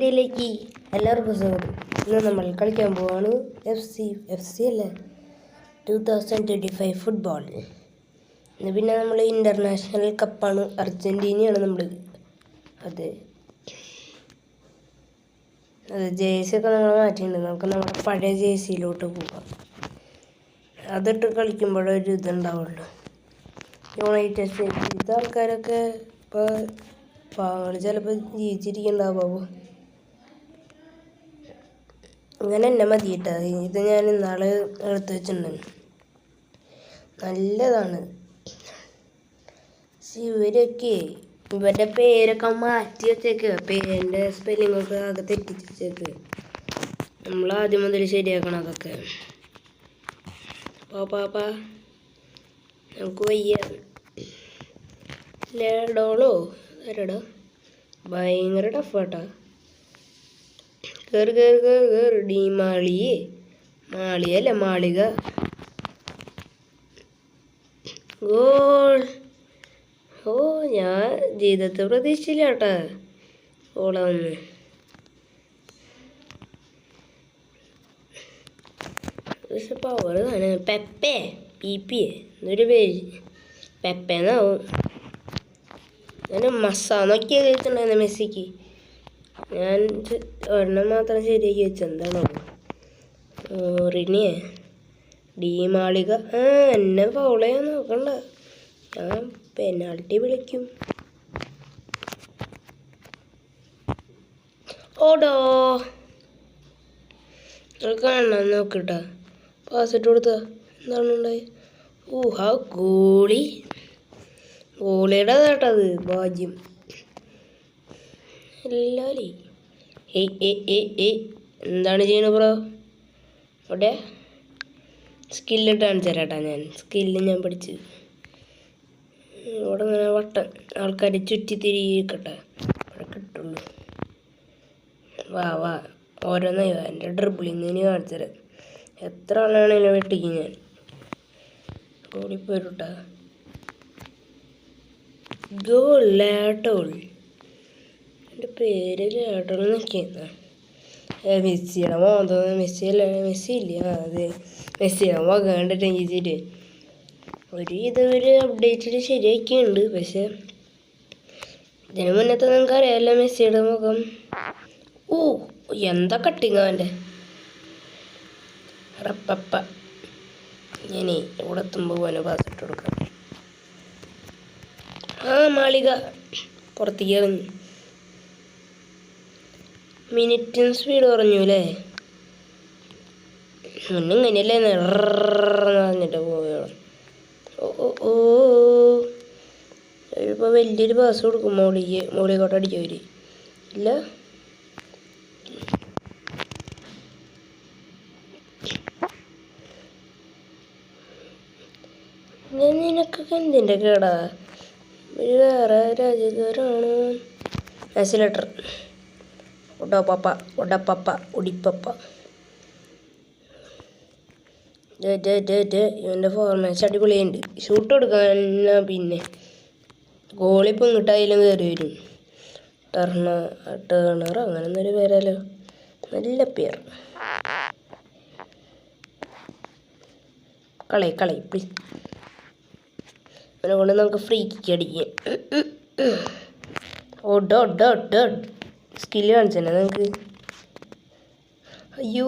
വീഡിയോയിലേക്ക് എല്ലാവർക്കും സ്വാഗതം. ഇന്ന് നമ്മൾ കളിക്കാൻ പോവാണ് എഫ് സി അല്ലേ 2025 ഫുട്ബോൾ. പിന്നെ നമ്മൾ ഇൻ്റർനാഷണൽ കപ്പാണ്, അർജൻറ്റീനയാണ് നമ്മൾ. അത് ജേഴ്സി ഒക്കെ നമ്മൾ മാറ്റിയിട്ടുണ്ട്. നമുക്ക് നമ്മുടെ പഴയ ജേഴ്സിയിലോട്ട് പോകാം. അതിട്ട് കളിക്കുമ്പോഴൊരു ഇതുണ്ടാവുള്ളൂ. യുണൈറ്റഡ് സ്റ്റേറ്റ്സ് ഇത് ആൾക്കാരൊക്കെ ഇപ്പോൾ പാവങ്ങൾ ചിലപ്പോൾ ജീവിച്ചിരിക്കണ്ടാവുമോ. ഇങ്ങനെ തന്നെ മതി കേട്ടോ. ഇത് ഞാൻ ഇന്നാൾ എടുത്ത് വെച്ചിട്ടുണ്ട്. നല്ലതാണ്. ഇവരുടെ പേരൊക്കെ മാറ്റി വെച്ചേക്കുക. പേരിൻ്റെ സ്പെല്ലിങ്ങൊക്കെ ആകെ തെറ്റിച്ച് വെച്ചേക്ക്. നമ്മൾ ആദ്യം മുതൽ ശരിയാക്കണം അതൊക്കെ. പാപ്പാ നമുക്ക് വയ്യ. ലേഡോളോ ആരടാ, ഭയങ്കര ടഫാട്ടാ. കേറ് മാളിയല്ല മാളിക. ഗോൾ. ഓ, ഞാൻ ജീവിതത്തെ പ്രതീക്ഷിച്ചില്ല കേട്ടാ ഓളാന്ന്. പക്ഷെ പവർ പെപ്പേ പി എന്നൊരു പേര് പെപ്പേന്നാവും. ഞാൻ മസാന്നൊക്കെ കഴിച്ചിട്ടുണ്ടായിരുന്നു മെസ്സിക്ക്. ഞാൻ ഒരെണ്ണം മാത്രം ശരിയാക്കി വെച്ചു. എന്താണോ റിനിയെ ഡി മാളിക. എന്നെ ഫൗൾ ചെയ്യാൻ നോക്കണ്ട, ഞാൻ പെനാൾട്ടി വിളിക്കും. ഓടോ കാണാൻ നോക്കിട്ടാ. പാസിട്ട് കൊടുത്ത എന്താണ് ഉണ്ടായി? ഊഹാ, ഗോളിയുടെ കേട്ടത് ഭാഗ്യം. എല്ലാലേ എന്താണ് ചെയ്യണത് ബ്രോ? അവിടെ സ്കില്ലിട്ട് കാണിച്ചു തരാട്ടാ. ഞാൻ പഠിച്ച് ഇവിടെ ഇങ്ങനെ വട്ടം ആൾക്കാർ ചുറ്റി തിരികട്ടെ അവിടെ കിട്ടുള്ളൂ. വാ ഓരോന്നായി എൻ്റെ ഡ്രിബിളിങ്ങിന് കാണിച്ചു തരാം. എത്ര ആളാണെങ്കിലും വെട്ടിക്കും ഞാൻ. ഓടിപ്പോയിട്ടാ. ഗോൾ ലാട്ടോൾ. എൻ്റെ പേര് ലാട്ടോൾ എന്നൊക്കെയാ. മെസ്സിയുടെ മോൻ തോന്നുന്നു. മെസ്സി ഇല്ല. അതെ, മെസ്സിയുടെ മുഖം കണ്ടിട്ട് എഴുതിയിട്ട് ഒരു അപ്ഡേറ്റിൽ ശരിയാക്കിയുണ്ട്. പക്ഷെ ഇതിന് മുന്നത്തെ നിങ്ങൾക്ക് അറിയാമല്ലോ മെസ്സിയുടെ മുഖം. ഓ, എന്താ കട്ടിങ് അവൻ്റെ. റപ്പപ്പ ഞാനേ ഇവിടെ എത്തുമ്പോൾ പോലെ പാസിട്ട് കൊടുക്കാം. മാളിക പുറത്തേക്ക് ഇറങ്ങി. മിനിറ്റും സ്പീഡ് കുറഞ്ഞു അല്ലേ? മുന്നേ ഇങ്ങനെയല്ലേ പറഞ്ഞിട്ട് പോവുകയാണ്. ഓ ഇപ്പോൾ വലിയൊരു പാസ് കൊടുക്കും. മോളിക്കോട്ട് അടിച്ചവർ ഇല്ല. നിനക്കൊക്കെ എന്തിൻ്റെ കേടാ? ഒരു വേറെ രാജ്യക്കാരാണ്. ആക്സിലേറ്റർ ഉടിപ്പപ്പ. ഇവൻ്റെ ഫോർമാറ്റ് അടിപൊളിയുണ്ട്. ഷൂട്ട് കൊടുക്കാൻ പിന്നെ ഗോളിപ്പോൾ ഇങ്ങോട്ടായാലും കയറി വരും. ടേണർ അങ്ങനെ എന്നൊരു പേരല്ലോ. നല്ല പേർ. കളി പ്ലീസ്. അതുകൊണ്ട് നമുക്ക് ഫ്രീ കിക്ക് അടിക്കാം. ഓ സ്കില്ല് കാണിച്ചല്ലേ നമുക്ക്. അയ്യോ,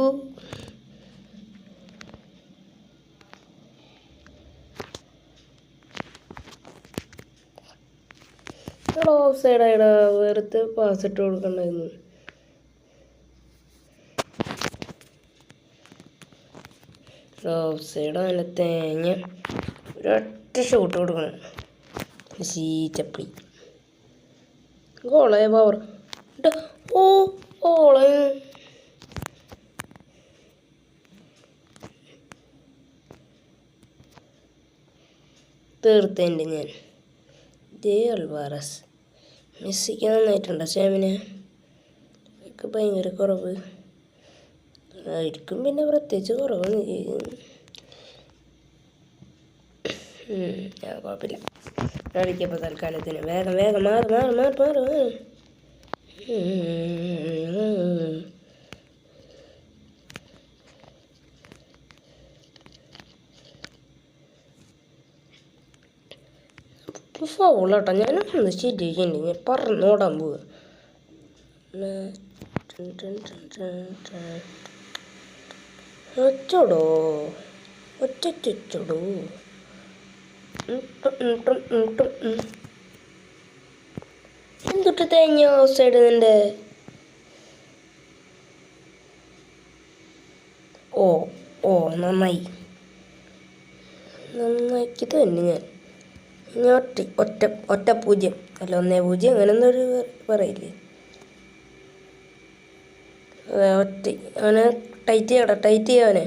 ഓഫ് സൈഡായിടാ. വെറുതെ പാസ് ഇട്ട് കൊടുക്കണ്ടായിരുന്നു. ഓഫ് സൈഡ് അങ്ങനെ തേങ്ങ. ഒരൊറ്റ ഷോട്ട് കൊടുക്കണം. ചപ്പി ഗോളായ പവർ. ഓളെ തീർത്തതിൻ്റെ ഞാൻ. അൽവാറസ് മെസ്സിക്ക് നന്നായിട്ടുണ്ട്. സ്റ്റാമിന ഒക്കെ ഭയങ്കര കുറവ് ആയിരിക്കും. പിന്നെ പ്രത്യേകിച്ച് കുറവാണ്. കുഴപ്പമില്ല. കളിക്കപ്പോൾ തൽക്കാലത്തിന് വേഗം മാറ്. ഫൗളാട്ടോ, ഞാനൊന്ന് ശരിയാക്കിണ്ട്, ഞാൻ പറന്നോടാൻ പോവുക. ഒച്ചോടോ ഒച്ചോടോ എന്തൊട്ട് തേങ്ങ സൈഡ് നിന്റെ. ഓ ഓ നന്നായി നന്നാക്കി തന്നെ ഞാൻ ഒറ്റ ഒറ്റ 0 അല്ല 1-0 അങ്ങനെ ഒന്നൊരു പറയില്ലേ. ഒറ്റ അവനെ ടൈറ്റ് ചെയ്യവനെ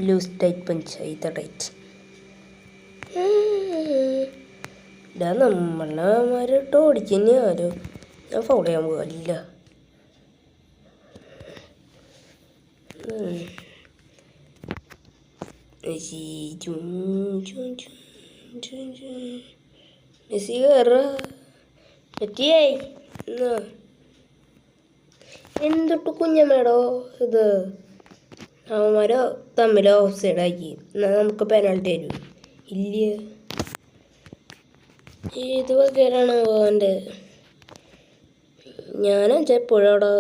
ലൂസ് ടൈറ്റ് പഞ്ച് ചെയ്ത ടൈറ്റ്. ഇതാ നമ്മളമാരിട്ട് ഓടിക്കുന്ന ആരോ. ഞാൻ ഫൗൾ ചെയ്യാൻ പോകില്ല. മെസ്സി കയറ പറ്റിയായി എന്തൊട്ട് കുഞ്ഞമ്മേടോ ഇത്. അവന്മാരോ തമ്മിലോ ഓഫ് സൈഡാക്കി. എന്നാൽ നമുക്ക് പെനാൾട്ടി തരും. ഇല്ല, ഏത് വകയിലാണ് അവൻ്റെ. ഞാനെച്ചാ എപ്പോഴാടോ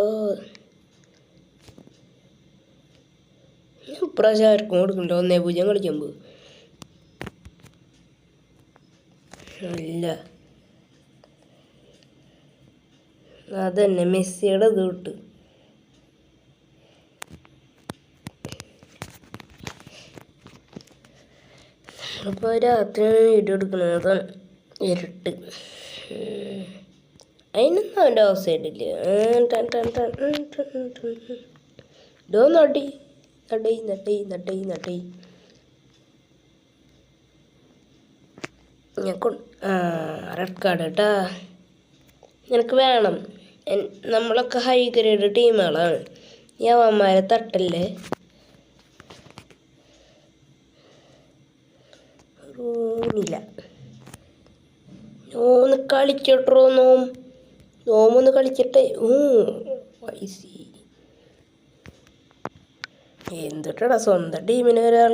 ഇപ്രാവശ്യം ആർക്കും കൊടുക്കണ്ട. 1-0 കളിക്കുമ്പോൾ അല്ല അതന്നെ മെസ്സിയുടെ ഇത് വിട്ട്. അപ്പോൾ രാത്രിയാണ് വീഡിയോ എടുക്കുന്നത്. അതാണ് ഇരുട്ട്. അതിനൊന്നും അവൻ്റെ ഓഫ് സൈഡില്ല. ഇതോ നടി ഞാൻ റെഡ് കാർഡ് കേട്ടാ. നിനക്ക് വേണം. നമ്മളൊക്കെ ഹൈ ഗ്രേഡ് ടീമുകളാണ്. യവന്മാരെ തട്ടല്ലേ. റൂണില്ല നോന്ന് കളിക്കട്ടോ. നോമൊന്ന് കളിക്കട്ടെ. പൈസ എന്തൊട്ടാ സ്വന്തം ടീമിന് ഒരാൾ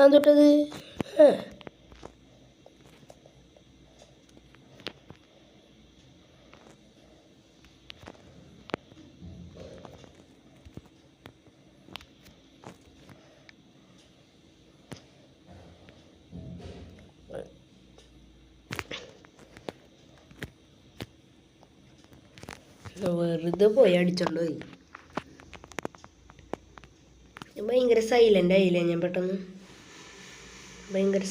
അതൊട്ടത്. വെറുതെ പോയി അടിച്ചോണ്ട് പോയി. ഭയങ്കര സൈലൻ്റ് ആയില്ലേ ഞാൻ പെട്ടെന്ന്. ഭയങ്കര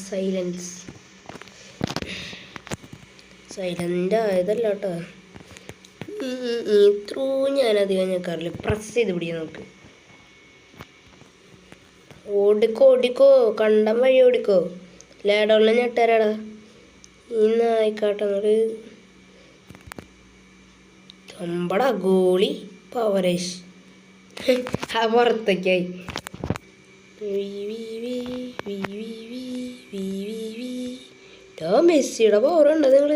സൈലൻ്റ് ആയതല്ല കേട്ടോ. ത്രൂ ഞാനധികം ഞെക്കാറില്ല. പ്രസ് ചെയ്ത് പിടിക്കാം നമുക്ക്. ഓടിക്കോ കണ്ടം വഴി ഓടിക്കോ. ലേഡോളിനെ ഞെട്ടാരാടാ ഈ നായിക്കാട്ടെ. അങ്ങോട്ട് അമ്പടാ ഗോളി പവരേഷ് ആ പുറത്തേക്കായി. മെസ്സിയുടെ പവറുണ്ട്. നിങ്ങൾ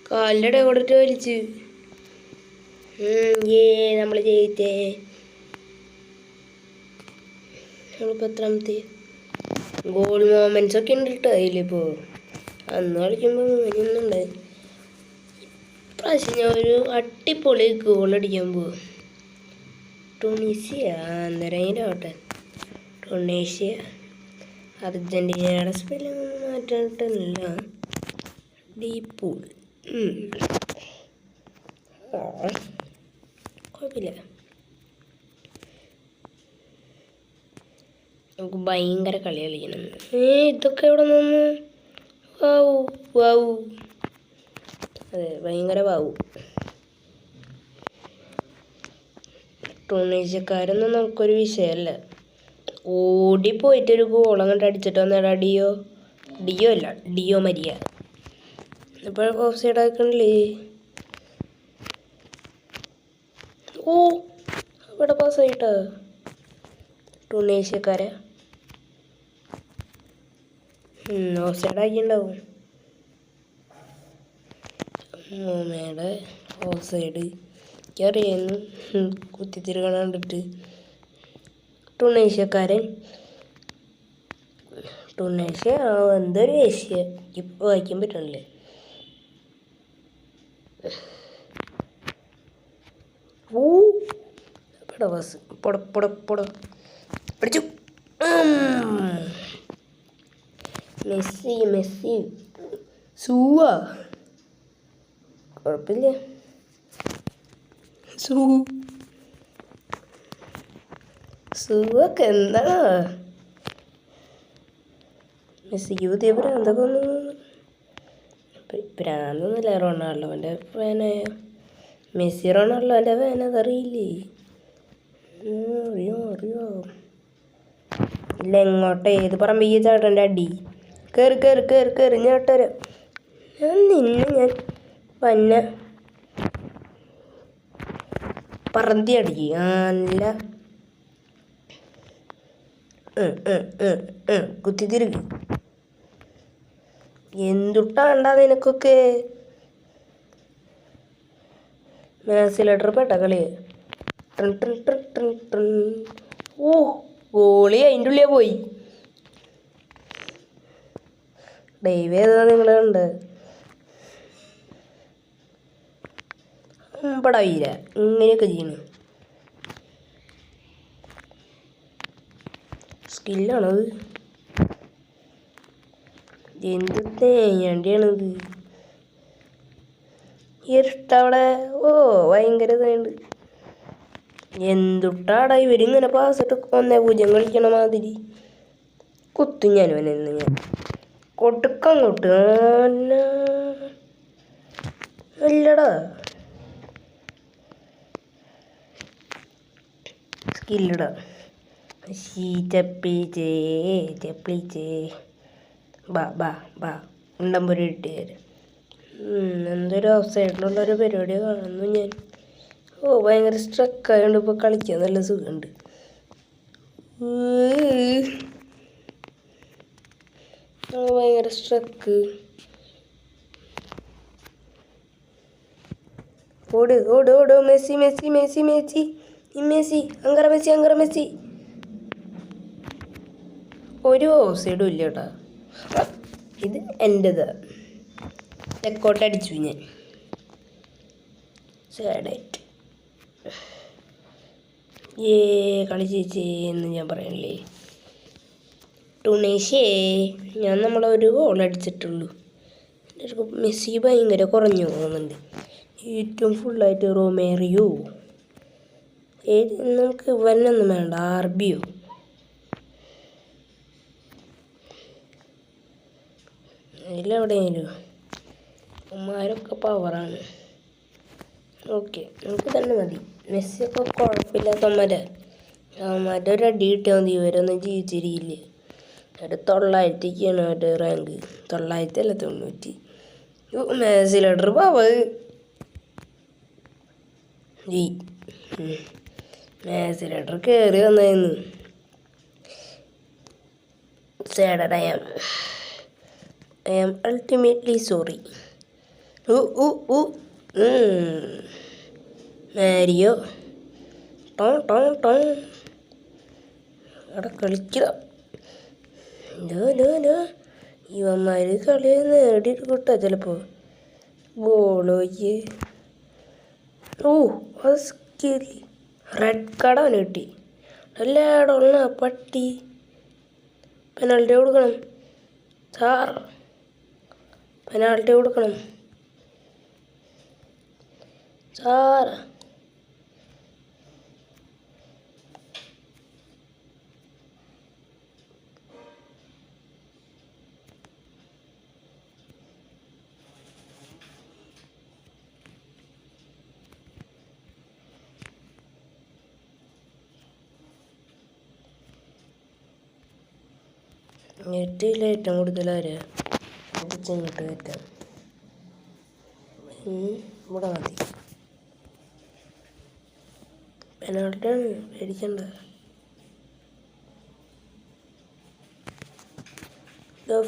കാലിൻ്റെ ഇടയിൽ കൂടെ വലിച്ച് നമ്മൾ ജയിച്ചേ. നമ്മളിപ്പോൾ എത്രാമത്തെ ഗോൾ മൊമെൻറ്റ്സ് ഒക്കെ ഉണ്ട് കേട്ടോ അതിലിപ്പോൾ. അന്ന് കളിക്കുമ്പോൾ ഇങ്ങനെയൊന്നുണ്ടായി. പ്രാവശ്യം ഞാൻ ഒരു അടിപൊളി ഗോൾ അടിക്കാൻ പോകും. ടുണീഷ്യ അന്നേരമാവട്ടെ. ടുണീഷ്യ അർജൻറ്റീനയുടെ സ്പെല്ലിംഗ് മാറ്റാനിട്ടല്ല. ഡീപൂൾ കുഴപ്പമില്ല. നമുക്ക് ഭയങ്കര കളി കളിക്കണം. ഇതൊക്കെ എവിടെ നിന്ന് വാവു. അതെ ഭയങ്കര വാവു. ടുണീഷ്യക്കാരൊന്നും നമുക്കൊരു വിഷയമല്ല. ഓടിപ്പോയിട്ടൊരു ഗോൾ അങ്ങോട്ട് അടിച്ചിട്ട് വന്നേടാ. ഡിയോ അല്ല ഡിയോ മരിയ. ഇപ്പോൾ ഓഫ് സൈഡ് ആക്കണില്ലേ. ഇവിടെ പാസ്സായിട്ടാ ടുണീഷ്യക്കാരെ. ഓഫ് സൈഡ് ആക്കിണ്ടാവും. മോമയുടെ ഓഫ് സൈഡ് എനിക്കറിയായിരുന്നു. കുത്തിത്തിരികണ കണ്ടിട്ട്. ടുണീഷ്യക്കാരൻ ടുണേഷ്യ എന്തൊരു ഏഷ്യ ഇപ്പോൾ വായിക്കാൻ പറ്റണില്ലേ. ഓ പട ബസ് പൊട പിടിച്ചു. മെസ്സി സൂവാ കുഴപ്പമില്ല. സൂവൊക്കെ എന്താ മെസ്സിക്ക് പുതിയ ഭ്രാന്തൊക്കെ ഒന്ന് ഭ്രാന്തൊന്നുമില്ല. റൊണാൾഡോൻ്റെ ഫാനായ മെസ്സി റൊണാൾഡോൻ്റെ ഫാൻ അതറിയില്ലേ? അറിയോ ഇല്ല. എങ്ങോട്ടെ ഏത് പറമ്പിക്ക് ചാട്ടൻ്റെ അടി കയറി ഞാട്ടര ഞാൻ പന്ന പറന്തി അടിക്ക് നല്ല കുത്തിത്തിരിക്ക്. എന്തുട്ടാണ്ടാ നിനക്കൊക്കെ? മാസിലേറ്റർ പെട്ട കളി. ഓ ഗോളി അതിൻ്റെ ഉള്ളിൽ പോയി. ഡൈവ് ചെയ്താ നിങ്ങൾ കണ്ട് പടായില്ല. ഇങ്ങനെയൊക്കെ ചെയ്യണം. സ്കില്ലാണത്. എന്ത് തേങ്ങണ്ടിയാണിത്. ഇരുട്ടവിടെ ഓ ഭയങ്കര ഇതുണ്ട്. എന്തുട്ടാടാ ഇവരിങ്ങനെ പാസിട്ട് 1-0 കളിക്കണ മാതിരി. കുത്തു ഞാൻ കൊടുക്കങ്ങോട്ട് അല്ലടാ. സ്കില്ലടാ ചപ്പിച്ചേ ബാ ഉണ്ടമ്പൊരു ഇട്ടുകാര്. എന്തൊരു ഔട്ട്സൈഡിലുള്ളൊരു പരിപാടി കാണുന്നു ഞാൻ. ഓ ഭയങ്കര സ്ട്രക്കായതുകൊണ്ട് ഇപ്പോൾ കളിക്കാൻ നല്ല സുഖമുണ്ട്. ഭയങ്കര സ്ട്രക്ക്. ഓട് മെസ്സി അങ്കറ മെസ്സി. ഒരു ഓസൈഡും ഇല്ല കേട്ടോ. ഇത് എൻ്റെത്. തെക്കോട്ടടിച്ചു ഞാൻ. സാഡായിട്ട് കളി എന്ന് ഞാൻ പറയണില്ലേ. ടുണേഷ്യേ ഞാൻ നമ്മളൊരു ഗോൾ അടിച്ചിട്ടുള്ളൂ. മെസ്സി ഭയങ്കര കുറഞ്ഞു പോകുന്നുണ്ട്. ഏറ്റവും ഫുള്ളായിട്ട് റൊമേറിയോ. നമുക്ക് ഇവനൊന്നും വേണ്ട. ആർബിയോ ഇതിലെവിടെയെങ്കിലും ഉമ്മാരൊക്കെ പവറാണ്. ഓക്കെ നമുക്ക് തന്നെ മതി. മെസ്സിയൊക്കെ കുഴപ്പമില്ലാത്തവന്മാരെ. അവന്മാരുടെ ഒരു അടി കിട്ടിയാൽ മതി. ഇവരൊന്നും ജീവിച്ചിരിക്കില്ലേ. ഒരു 900-ക്കാണ് അവരുടെ റാങ്ക്. 900 അല്ല 90. മാസിലേറ്റർ പാവ് മാസിലേറ്റർ കയറി വന്നായിരുന്നു. സാഡഡ് I am ultimately sorry. Mario അവിടെ കളിക്കുക. ഇവന്മാർ കളി നേടിയിട്ട് കിട്ടാ ചിലപ്പോൾ ബോളോയ്ക്ക്. അത് സ്കിൽ. റെഡ് കാർഡ് അവന് കിട്ടി. എല്ലായിടമുള്ള പട്ടി. പെനാൾട്ടി കൊടുക്കണം സാർ. പെനാൾട്ടി കൊടുക്കണം സാർ. നെറ്റിൽ ഏറ്റവും കൂടുതൽ ആരാ ഇങ്ങോട്ട് കയറ്റാം. ഇവിടെ മതി. പെനാൾട്ടിയാണ് പേടിക്കണ്ട.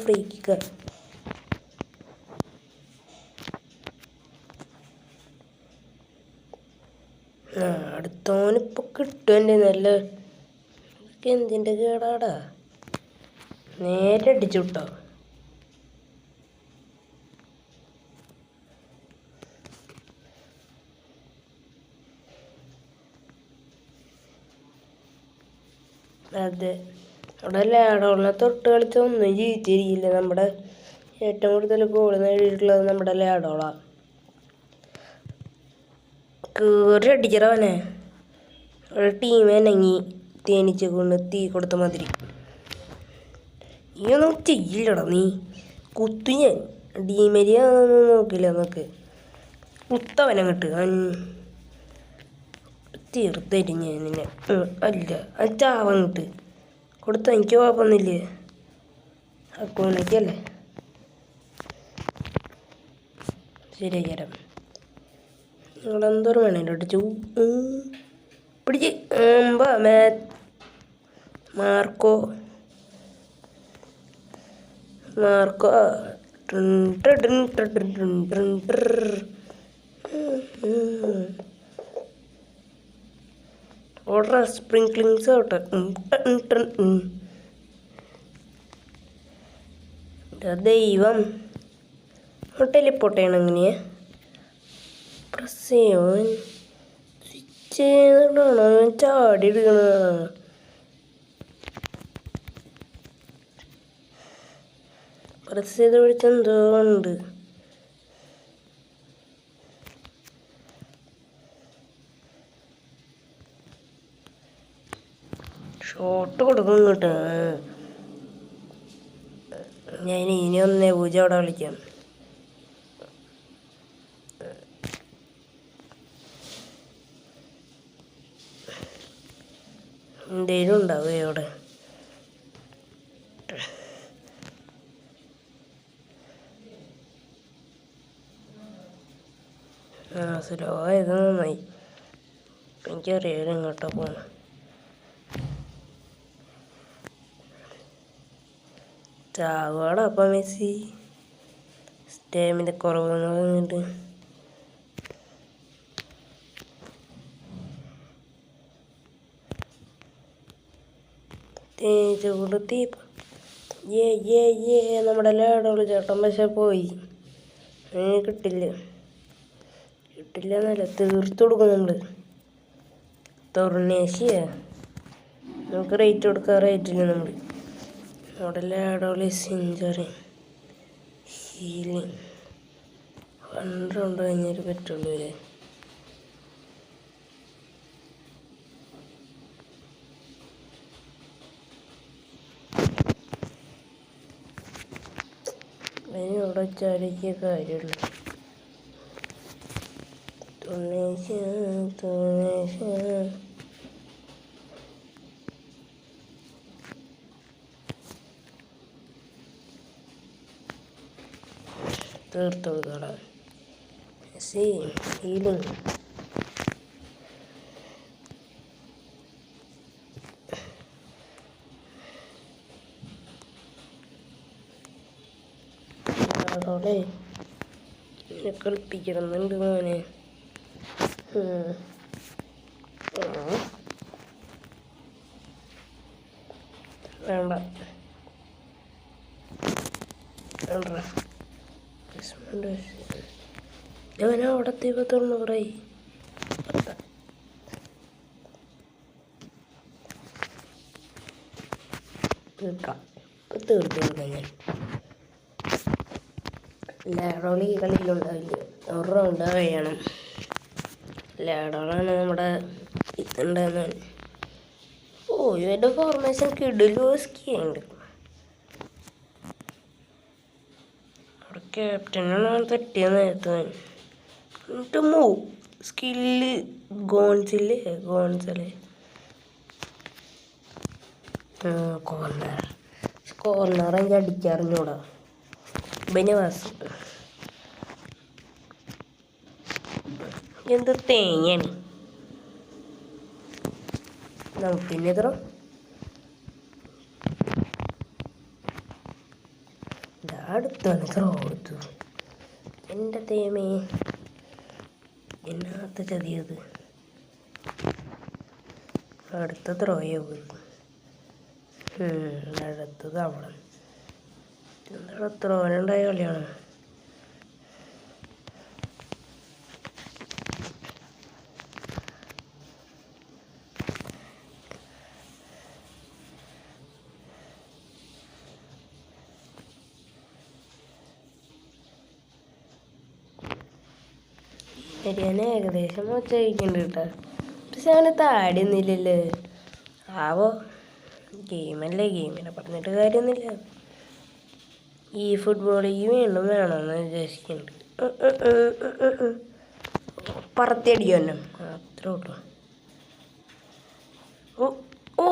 Free kicker. അടുത്തോനിപ്പോൾ കിട്ടും. എൻ്റെ നല്ല എന്തിൻ്റെ കേടാടാ. നേരെ അടിച്ചു വിട്ടോ. അതെ, അവിടെ ലാഡോളിനെ തൊട്ട് കളിച്ചൊന്നും ജയിച്ചിരിക്കില്ല. നമ്മുടെ ഏറ്റവും കൂടുതൽ ഗോൾ നേടിയിട്ടുള്ളത് നമ്മുടെ ലാഡോളാണ്. കയറി അടിച്ചറവനെ ഒരു ടീം അനങ്ങി തേനീച്ച കൊണ്ട് തീ കൊടുത്ത മാതിരി. നീയൊന്നും ചെയ്യില്ലടാ, നീ കുത്തു. ഞാൻ ഡീമരിയാന്നൊന്നും നോക്കില്ല. നമുക്ക് കുത്തവനങ്ങട്ട് തീർത്തരും ഞാൻ നിന്നെ. അല്ല അത് ചാവങ്ങട്ട് കൊടുത്ത എനിക്ക് കുഴപ്പമൊന്നുമില്ലേ. അക്കൗണ്ടിലേക്കല്ലേ ശരിയായി തരാം. നിങ്ങളെന്തോരം വേണേലും അടിച്ചു പിടിച്ച് മാർക്കോ ഓർഡർ സ്പ്രിങ്ക്ലിങ്സ് ആവട്ടെ. ദൈവം ടെലിപ്പോർട്ട് ചെയ്യണം. എങ്ങനെയാ പ്രസ് ചെയ്യാൻ സ്വിച്ച് ചെയ്തിട്ടാണോ ചാടി എടുക്കണ? പ്രസ് ചെയ്ത് പിടിച്ചെന്തോ ഉണ്ട്. ഷോട്ട് കൊടുക്കും കേട്ടോ. ഞാൻ ഇനി 1-0 അവിടെ കളിക്കാം. എന്തേലും ഉണ്ടാവേ അവിടെ. സ്ലോ ആയത് നന്നായി. എനിക്കറിയാം എങ്ങോട്ടാ പോകണം. ചാവാടാ അപ്പം മെസ്സി. സ്റ്റേമിൻ്റെ കുറവെന്ന് പറഞ്ഞിട്ട് തേച്ച് കൊടുത്തി. നമ്മുടെ ലാഡോള് ചേട്ടൻ പക്ഷെ പോയി. കിട്ടില്ല എന്നല്ല, തീർത്തു കൊടുക്കും നമ്മൾ. തൊർണേഷ്യ നമുക്ക് റേറ്റ് കൊടുക്കാൻ റേറ്റില്ല. നമ്മൾ നമ്മുടെ ലാഡോളി സെഞ്ചുറി ഹീലിംഗ് 1 റൗണ്ട് കഴിഞ്ഞാൽ പറ്റുള്ളൂ അല്ലേ. അതിന് അവിടെ ചാടിക്കുക കാര്യമുള്ളൂ. തീർത്തു കൊടുക്കണം. ഹീലിംഗ് അവിടെ കളിപ്പിക്കണമെന്നുണ്ട് മോനെ. വേണ്ട ഞാൻ അവിടെ തീർത്തോളൂ പറയും. തീർക്കാം, തീർത്തു കൊടുക്കാം ഞാൻ. ലാഡോളി ഈ കളിയിലുണ്ടാവില്ല. 1 റൗണ്ട് കഴിയണം. ലാഡോളാണ് നമ്മുടെ ഇതുണ്ടാകുന്ന. ഇവൻ്റെ ഫോർമേഷൻ കിടലുണ്ട്. അവിടെ ക്യാപ്റ്റനാണ് തെറ്റിയ നേരത്തെ. എന്നിട്ട് സ്കില്ല് ഗോൺസലേ കോർണർ എനിക്ക് അടിക്കാറിഞ്ഞൂടാ. ബനിവാസ് എന്ത് തേങ്ങയാണ്. പിന്നെ ഇത്ര അടുത്താണ് ത്രോ കൊടുത്തു. എൻ്റെ തേമേ എന്നാത്ത ചതിയത്. അടുത്ത ത്രോയോ പോയി. അടുത്തത് അവിടെ എന്താ ത്രോനുണ്ടായ കളിയാണ്. ശരിയാണ് ഏകദേശം ഒച്ചയിക്കുന്നുണ്ട് കേട്ടോ. പക്ഷെ അവന് താടിയൊന്നുമില്ലല്ലോ. ആവോ, ഗെയിമല്ലേ, ഗെയിമിനെ പറഞ്ഞിട്ട് കാര്യമൊന്നുമില്ല. ഈ ഫുട്ബോൾ ഈ വീണ്ടും വേണമെന്ന് വിചാരിക്കുന്നുണ്ട്. പറത്തിയടിക്കും തന്നെ അത്ര ഉള്ളൂ. ഓ ഓ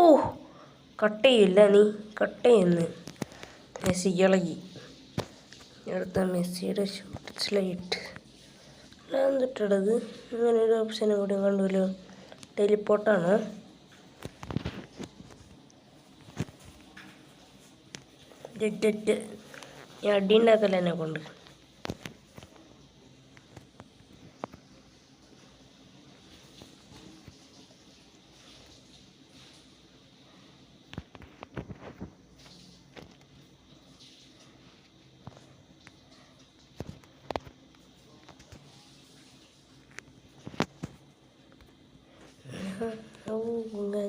കട്ട് ചെയ്യില്ല, നീ കട്ട് ചെയ്യുന്നു. മെസ്സി ഇളകി. അടുത്ത മെസ്സിയുടെ ഷൂട്ട് സ്ലൈറ്റ് എന്തിട്ടത്. അങ്ങനെ ഒരു ഓപ്ഷനും കൂടി കണ്ടുല്ലോ. ടെലിപ്പോർട്ടാണ്. അടി ഉണ്ടാക്കല്ല എന്നെ കൊണ്ട്.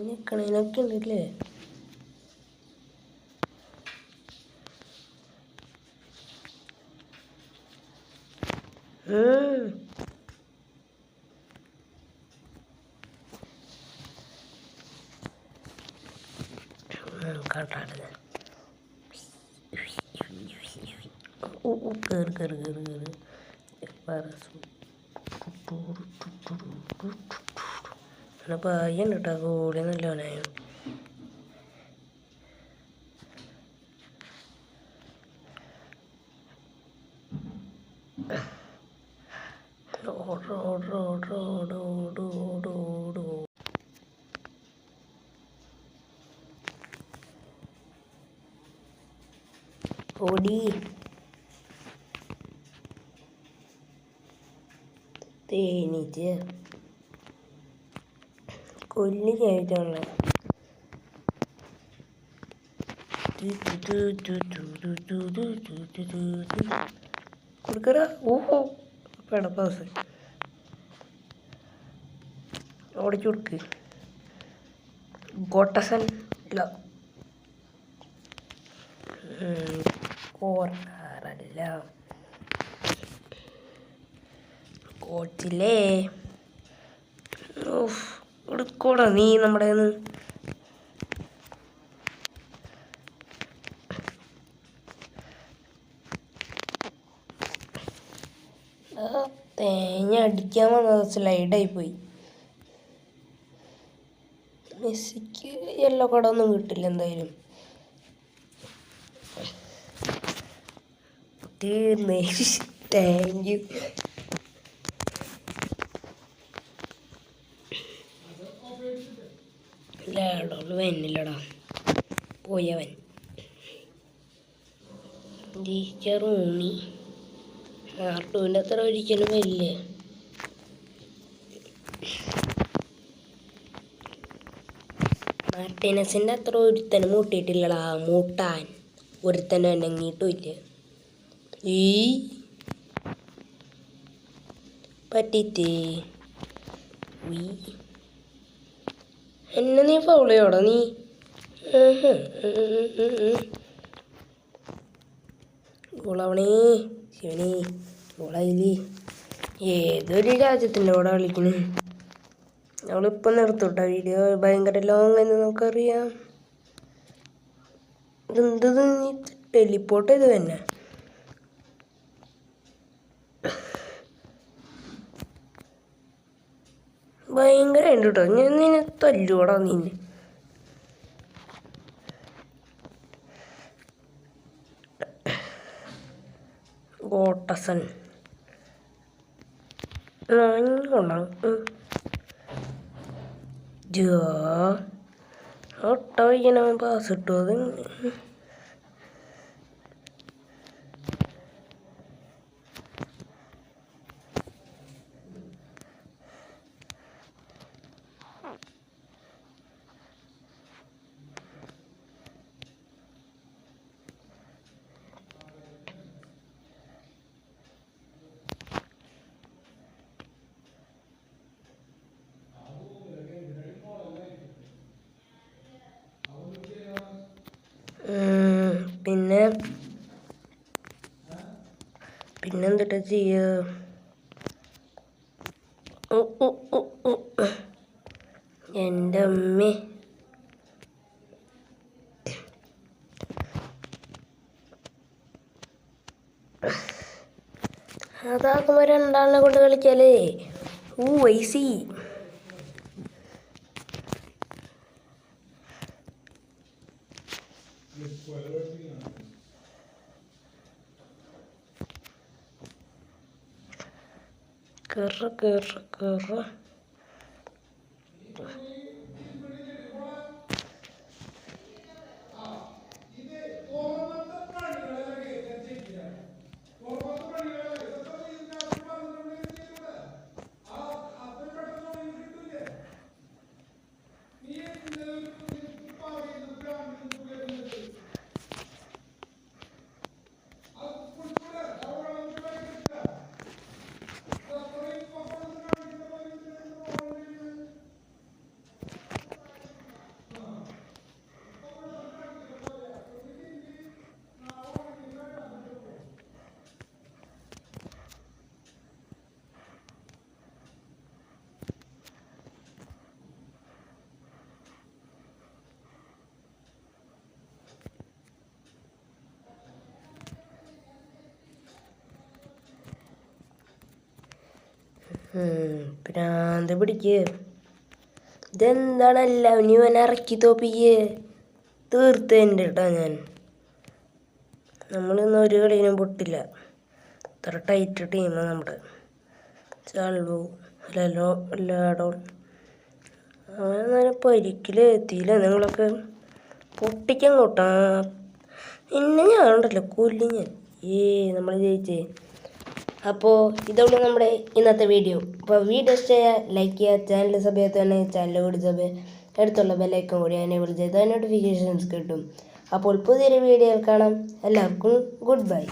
ഞെക്കണേനൊക്കെ ഉണ്ടല്ലേ. കണ്ടാണ് കയറി കയറി കയറി കയറി അങ്ങനെ പായുണ്ട് കേട്ടോ. കൂടി നല്ലവനായ ഓട് ഓട് ഓട് ഓട് ഓട് ഓട് ഓട് ഓടി തേനീറ്റ് കൊല്ലി കഴിക്കാനുള്ള കൊടുക്കറ. ഓഹോ പെടപ്പാസ് ഓടിച്ചു കൊടുക്ക്. ഗോട്ടസൻ ഇല്ല, കോർണറല്ല, കോച്ചില്ലേ. എടുക്കോടാ നീ നമ്മുടെ തേങ്ങ അടിക്കാൻ വന്നത് സ്ലൈഡായി പോയി. മെസ്സിക്ക് യെല്ലോ കാർഡൊന്നും കിട്ടില്ല എന്തായാലും. തീർന്നേ. Thank you. ലാഡോള് വന്നില്ലടാ, പോയവൻ. റൂണി ആർട്ടൂവിൻ്റെ അത്ര ഒരിക്കലും വരില്ലേ. മാർട്ടീനസിൻ്റെ അത്ര ഒരുത്തനും മൂട്ടിയിട്ടില്ലടാ. മൂട്ടാൻ ഒരുത്തനും അനങ്ങിയിട്ടും ഇല്ല. ഈ പറ്റിയിട്ട് എന്നെ നീ ഫൗൾ ചെയ്യോടാ നീ. ഗോളാവണേ ശിവനേ, ഗോളായില്ലേ. ഏതൊരു രാജ്യത്തിൻ്റെ കൂടെ കളിക്കണ്. അവളിപ്പം നിർത്തുട്ടാ വീഡിയോ, ഭയങ്കര ലോങ് എന്ന് നമുക്കറിയാം. ഇതെന്തത് നീ ടെലിപ്പോർട്ട് ചെയ്ത് തന്നെ. ഭയങ്കര ഉണ്ട് കേട്ടോ. ഞാൻ നിന്നെ തല്ലൂടാ നീ. ഗോട്ടസൻ കൊണ്ടാണ് ഒട്ട വയ്ക്കണ പാസ് കിട്ടുമോ അത്. പിന്നെന്തിട്ടാ ചെയ്യുക? എൻ്റെ അമ്മേ, അതാക്കുമ്പോൾ രണ്ടാളിനെ കൊണ്ട് കളിക്കാലേ. ഐസി കേറ. ഭ്രാന്ത് പിടിക്ക്. ഇതെന്താണ് എല്ലാവരും ഇവനെ ഇറക്കി തോപ്പിക്ക്? തീർത്തതിൻ്റെ കേട്ടോ ഞാൻ. നമ്മളിന്ന് ഒരു കളിയിലും പൊട്ടില്ല. ഇത്ര ടൈറ്റ് ടീമാണ് നമ്മുടെ. ചാൾവോ ലാഡോ അവനെ പരിക്കിൽ എത്തിയില്ല. നിങ്ങളൊക്കെ പൊട്ടിക്കാൻ കൂട്ടാ. പിന്നെ ഞാൻ ഉണ്ടല്ലോ കൊല്ലി ഞാൻ. നമ്മൾ ജയിച്ചേ. അപ്പോൾ ഇതാണ് നമ്മുടെ ഇന്നത്തെ വീഡിയോ. അപ്പോൾ വീഡിയോ ഇഷ്ടമായാൽ ലൈക്ക് ചെയ്യുക, ചാനൽ സബ് ചെയ്യാത്തതാണ് ചാനൽ കൂടി സബ് അടുത്തുള്ള ബെല്ലൈക്കൺ കൂടി എനേബിൾ ചെയ്താൽ നോട്ടിഫിക്കേഷൻസ് കിട്ടും. അപ്പോൾ പുതിയൊരു വീഡിയോയിൽ കാണാം. എല്ലാവർക്കും ഗുഡ് ബൈ.